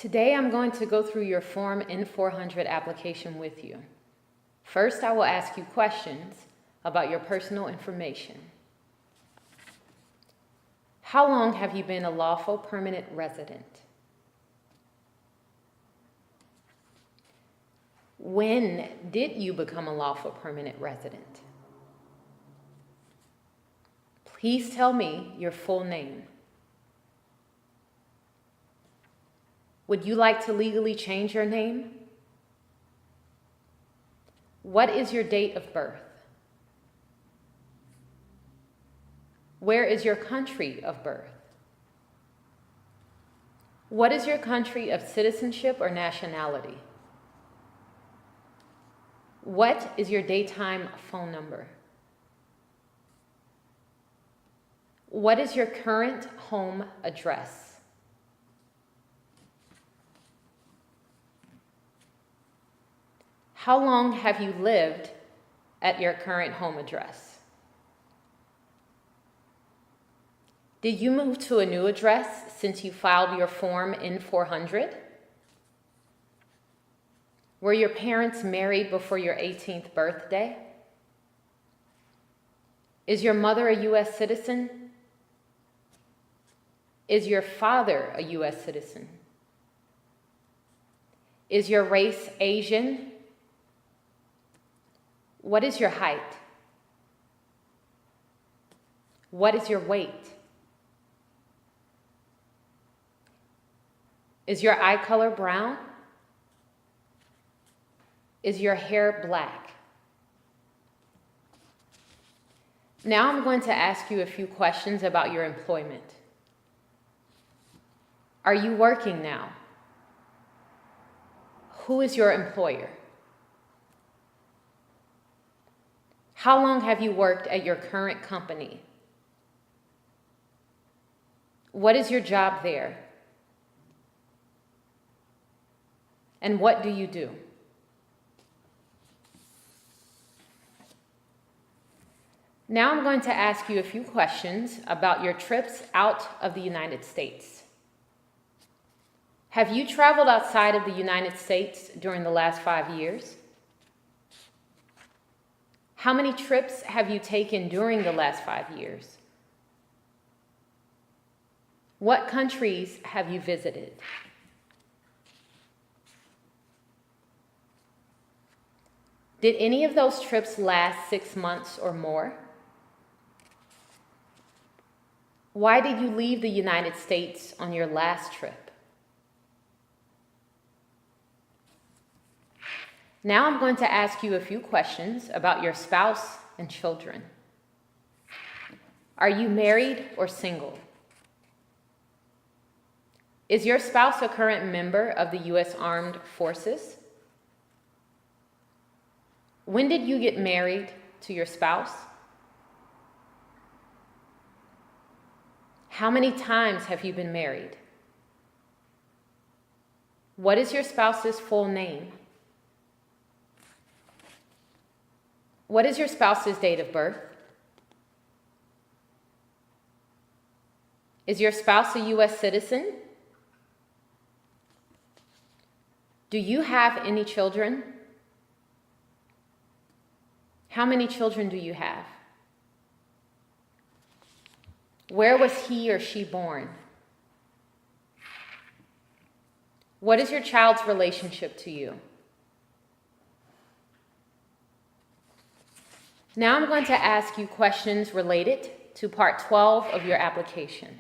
Today I'm going to go through your Form N-400 application with you. First, I will ask you questions about your personal information. How long have you been a lawful permanent resident? When did you become a lawful permanent resident? Please tell me your full name. Would you like to legally change your name? What is your date of birth? Where is your country of birth? What is your country of citizenship or nationality? What is your daytime phone number? What is your current home address? How long have you lived at your current home address? Did you move to a new address since you filed your Form N-400? Were your parents married before your 18th birthday? Is your mother a US citizen? Is your father a US citizen? Is your race Asian? What is your height? What is your weight? Is your eye color brown? Is your hair black? Now I'm going to ask you a few questions about your employment. Are you working now? Who is your employer? How long have you worked at your current company? What is your job there? And what do you do? Now I'm going to ask you a few questions about your trips out of the United States. Have you traveled outside of the United States during the last 5 years? How many trips have you taken during the last 5 years? What countries have you visited? Did any of those trips last 6 months or more? Why did you leave the United States on your last trip? Now I'm going to ask you a few questions about your spouse and children. Are you married or single? Is your spouse a current member of the US Armed Forces? When did you get married to your spouse? How many times have you been married? What is your spouse's full name? What is your spouse's date of birth? Is your spouse a US citizen? Do you have any children? How many children do you have? Where was he or she born? What is your child's relationship to you? Now I'm going to ask you questions related to Part 12 of your application.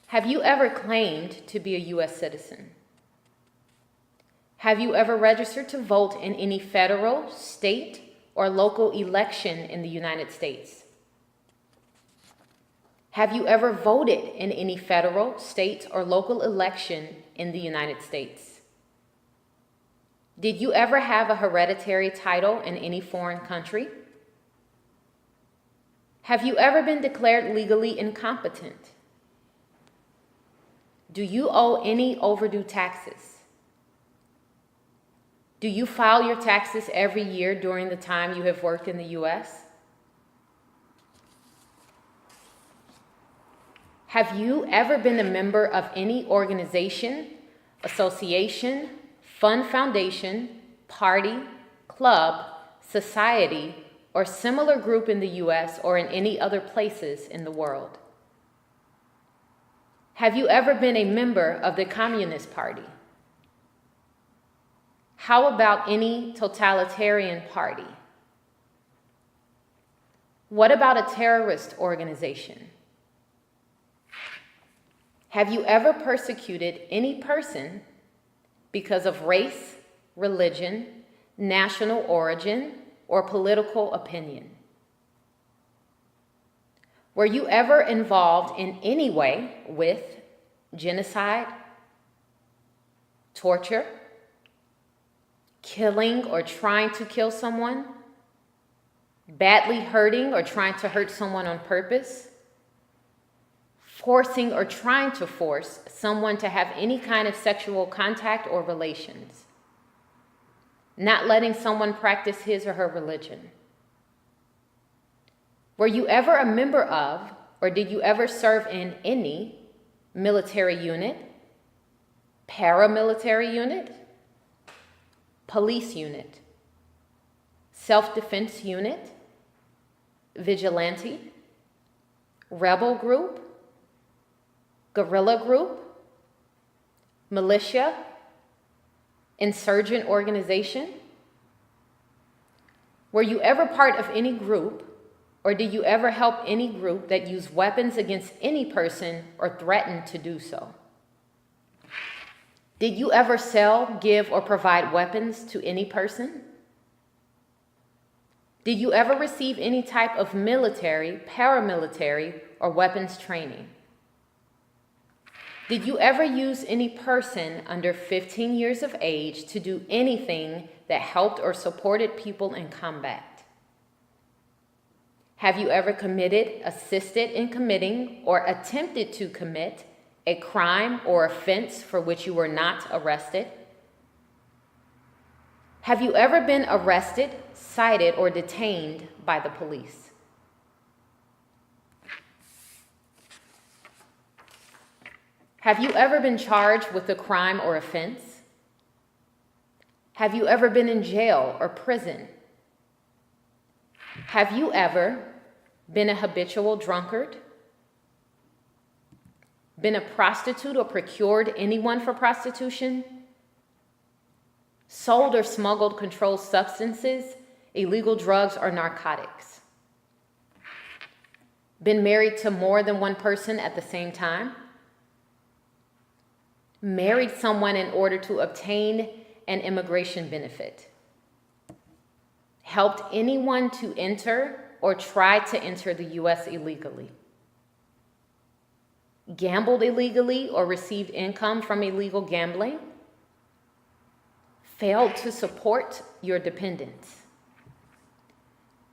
Have you ever claimed to be a US citizen? Have you ever registered to vote in any federal, state, or local election in the United States? Have you ever voted in any federal, state, or local election in the United States? Did you ever have a hereditary title in any foreign country? Have you ever been declared legally incompetent? Do you owe any overdue taxes? Do you file your taxes every year during the time you have worked in the US? Have you ever been a member of any organization, association, fund, foundation, party, club, society, or similar group in the US or in any other places in the world? Have you ever been a member of the Communist Party? How about any totalitarian party? What about a terrorist organization? Have you ever persecuted any person because of race, religion, national origin, or political opinion? Were you ever involved in any way with genocide, torture, killing or trying to kill someone, badly hurting or trying to hurt someone on purpose, forcing or trying to force someone to have any kind of sexual contact or relations, not letting someone practice his or her religion? Were you ever a member of, or did you ever serve in any military unit, paramilitary unit, police unit, self-defense unit, vigilante, rebel group, guerrilla group, militia, insurgent organization? Were you ever part of any group, or did you ever help any group that used weapons against any person or threatened to do so? Did you ever sell, give, or provide weapons to any person? Did you ever receive any type of military, paramilitary, or weapons training? Did you ever use any person under 15 years of age to do anything that helped or supported people in combat? Have you ever committed, assisted in committing, or attempted to commit a crime or offense for which you were not arrested? Have you ever been arrested, cited, or detained by the police? Have you ever been charged with a crime or offense? Have you ever been in jail or prison? Have you ever been a habitual drunkard? Been a prostitute or procured anyone for prostitution? Sold or smuggled controlled substances, illegal drugs, or narcotics? Been married to more than one person at the same time? Married someone in order to obtain an immigration benefit? Helped anyone to enter or try to enter the US illegally? Gambled illegally or received income from illegal gambling? Failed to support your dependents?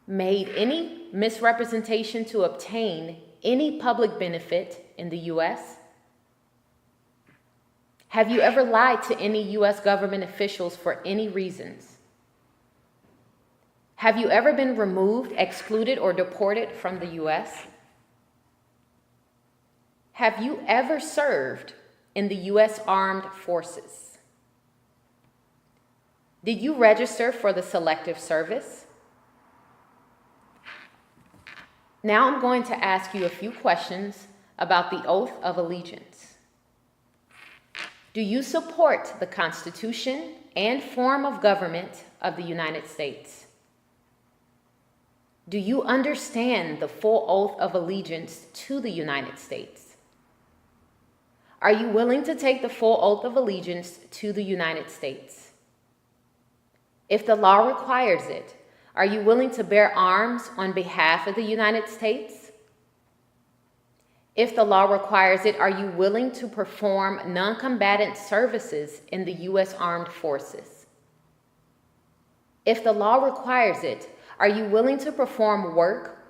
Made any misrepresentation to obtain any public benefit in the US? Have you ever lied to any US government officials for any reasons? Have you ever been removed, excluded, or deported from the US? Have you ever served in the US Armed Forces? Did you register for the Selective Service? Now I'm going to ask you a few questions about the oath of allegiance. Do you support the Constitution and form of government of the United States? Do you understand the full oath of allegiance to the United States? Are you willing to take the full oath of allegiance to the United States? If the law requires it, are you willing to bear arms on behalf of the United States? If the law requires it, are you willing to perform non-combatant services in the U.S. Armed Forces? If the law requires it, are you willing to perform work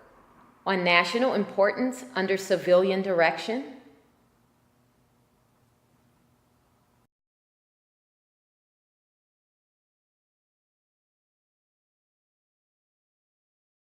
on national importance under civilian direction?